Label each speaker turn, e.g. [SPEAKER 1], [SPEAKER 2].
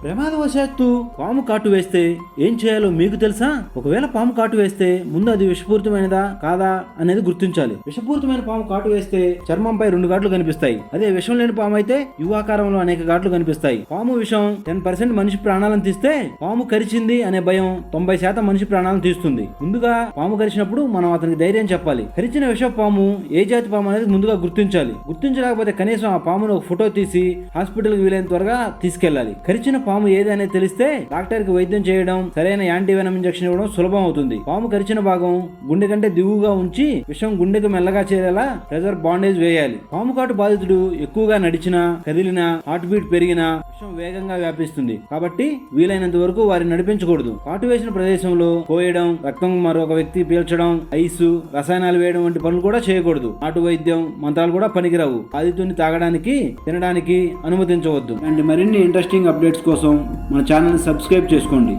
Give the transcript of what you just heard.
[SPEAKER 1] ప్రమాదవశాత్తు పాము కాటు వేస్తే ఏం చేయాలో మీకు తెలుసా? ఒకవేళ పాము కాటు వేస్తే ముందు అది విషపూరితమైనదా కాదా అనేది గుర్తించాలి. విషపూరితమైన పాము కాటు వేస్తే చర్మంపై 2 ఘాట్లు కనిపిస్తాయి. అదే విషం లేని పాము అయితే యువాకారంలో అనేక ఘాట్లు కనిపిస్తాయి. పాము విషం 10% మనిషి ప్రాణాలను తీస్తే పాము కరిచింది అనే భయం 90% మనిషి ప్రాణాలను తీస్తుంది. ముందుగా పాము కరిచినప్పుడు మనం అతనికి ధైర్యం చెప్పాలి. కరిచిన విష పాము ఏ జాతి పాము అనేది ముందుగా గుర్తించాలి. గుర్తించలేకపోతే కనీసం ఆ పామును ఒక ఫోటో తీసి హాస్పిటల్ కి వీలైన త్వరగా తీసుకెళ్లాలి. కరిచిన పాము ఏదైనా తెలిస్తే డాక్టర్ కి వైద్యం చేయడం, సరైన యాంటీవెనమ్ ఇంజెక్షన్ ఇవ్వడం సులభం అవుతుంది. పాము కరిచిన భాగం గుండె కంటే దిగువగా ఉంచి విషం గుండెకు మెల్లగా చేరేలా ప్రెజర్ బాండేజ్ వేయాలి. పాము కాటు బాధితుడు ఎక్కువగా నడిచినా, కదిలినా, హార్ట్ బీట్ పెరిగినా విషం వేగంగా వ్యాపిస్తుంది. కాబట్టి వీలైనంత వరకు వారిని నడిపించకూడదు. కాటు వేసిన ప్రదేశంలో కోయడం, రక్తం మరొక వ్యక్తి పీల్చడం, ఐస్, రసాయనాలు వేయడం వంటి పనులు కూడా చేయకూడదు. నాటు వైద్యం, మంత్రాలు కూడా పనికిరావు. బాధితుడిని తాగడానికి, తినడానికి అనుమతించవద్దు. అండ్ మరిన్ని ఇంట్రెస్టింగ్ అప్డేట్స్ కోసం మన ఛానల్ సబ్స్క్రైబ్ చేసుకోండి.